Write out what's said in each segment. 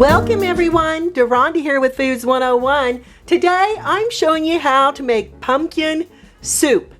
Welcome everyone, Deronda here with Foods 101. Today I'm showing you how to make pumpkin soup.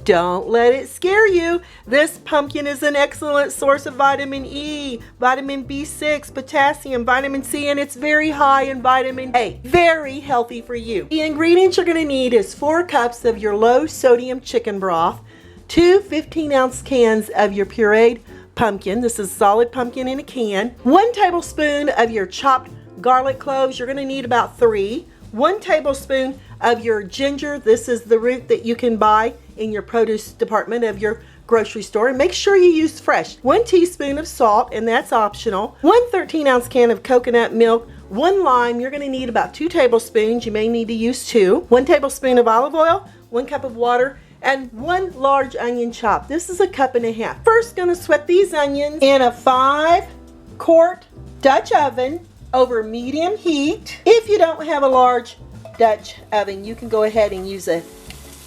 Don't let it scare you. This pumpkin is an excellent source of vitamin E, vitamin B6, potassium, vitamin C, and it's very high in vitamin A. Very healthy for you. The ingredients you're going to need is 4 cups of your low sodium chicken broth, 2 15-ounce cans of your pureed pumpkin. This is solid pumpkin in a can. 1 tablespoon of your chopped garlic cloves. You're going to need about 3. 1 tablespoon of your ginger. This is the root that you can buy in your produce department of your grocery store. And make sure you use fresh. 1 teaspoon of salt, and that's optional. 1 13-ounce can of coconut milk. 1 lime. You're going to need about 2 tablespoons. You may need to use 2. 1 tablespoon of olive oil. 1 cup of water. And 1 large onion chopped. This is 1.5 cups. First, gonna sweat these onions in a 5-quart Dutch oven over medium heat. If you don't have a large Dutch oven, you can go ahead and use a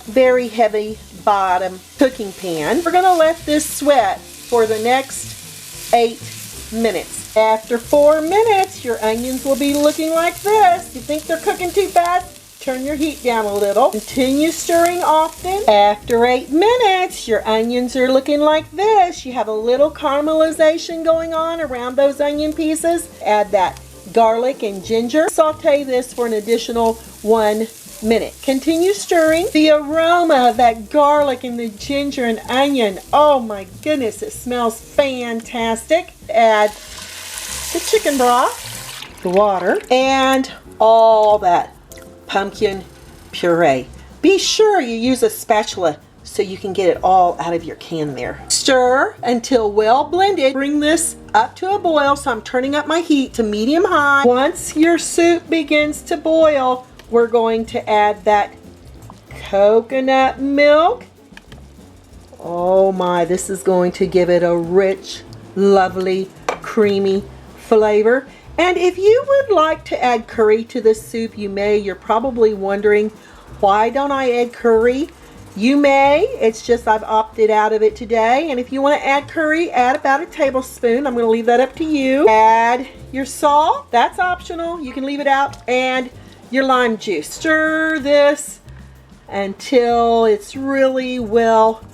very heavy bottom cooking pan. We're gonna let this sweat for the next 8 minutes. After 4 minutes, your onions will be looking like this. You think they're cooking too fast? Turn your heat down a little. Continue stirring often. After 8 minutes, your onions are looking like this. You have a little caramelization going on around those onion pieces. Add that garlic and ginger. Saute this for an additional 1 minute. Continue stirring. The aroma of that garlic and the ginger and onion, oh my goodness, it smells fantastic. Add the chicken broth, the water, and all that pumpkin puree. Be sure you use a spatula so you can get it all out of your can there. Stir until well blended. Bring this up to a boil, so I'm turning up my heat to medium high. Once your soup begins to boil, we're going to add that coconut milk. Oh my, this is going to give it a rich, lovely, creamy flavor. And if you would like to add curry to this soup, you may. You're probably wondering, why don't I add curry? You may. It's just I've opted out of it today. And if you want to add curry, add about 1 tablespoon. I'm going to leave that up to you. Add your salt. That's optional. You can leave it out. And your lime juice. Stir this until it's really well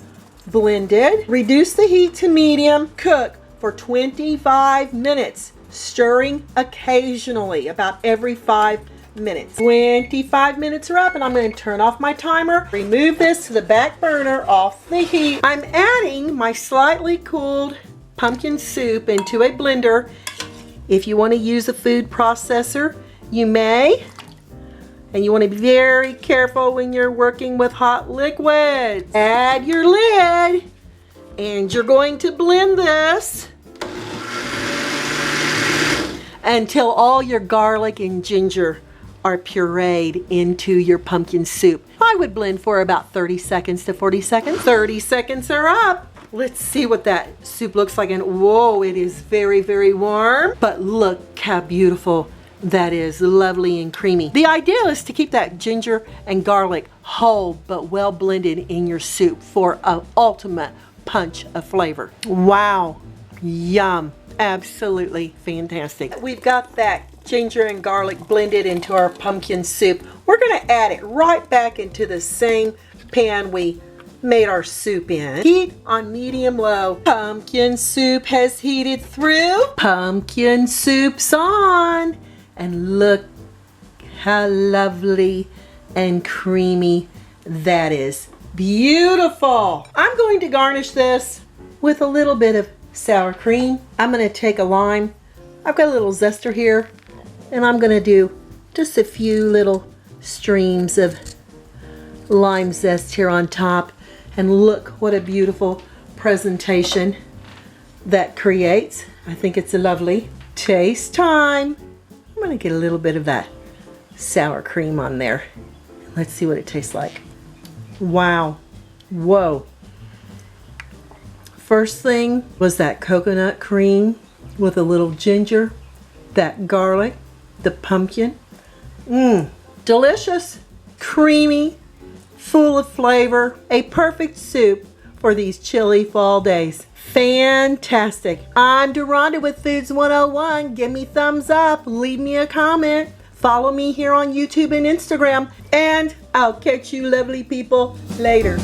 blended. Reduce the heat to medium. Cook for 25 minutes. Stirring occasionally, about every 5 minutes. 25 minutes are up, and I'm going to turn off my timer. Remove this to the back burner off the heat. I'm adding my slightly cooled pumpkin soup into a blender. If you want to use a food processor, you may. And you want to be very careful when you're working with hot liquids. Add your lid, and you're going to blend this until all your garlic and ginger are pureed into your pumpkin soup. I would blend for about 30 seconds to 40 seconds. 30 seconds are up. Let's see what that soup looks like. And whoa, it is very, very warm. But look how beautiful that is, lovely and creamy. The idea is to keep that ginger and garlic whole but well blended in your soup for an ultimate punch of flavor. Wow, yum. Absolutely fantastic. We've got that ginger and garlic blended into our pumpkin soup. We're going to add it right back into the same pan we made our soup in. Heat on medium low. Pumpkin soup has heated through. Pumpkin soup's on. And look how lovely and creamy that is. Beautiful. I'm going to garnish this with a little bit of sour cream. I'm going to take a lime. I've got a little zester here, and I'm going to do just a few little streams of lime zest here on top. And look what a beautiful presentation that creates. I think it's a lovely taste time. I'm going to get a little bit of that sour cream on there. Let's see what it tastes like. Wow. Whoa. First thing was that coconut cream with a little ginger, that garlic, the pumpkin. Delicious, creamy, full of flavor, a perfect soup for these chilly fall days. Fantastic. I'm Deronda with Foods 101. Give me thumbs up, leave me a comment, follow me here on YouTube and Instagram, and I'll catch you lovely people later.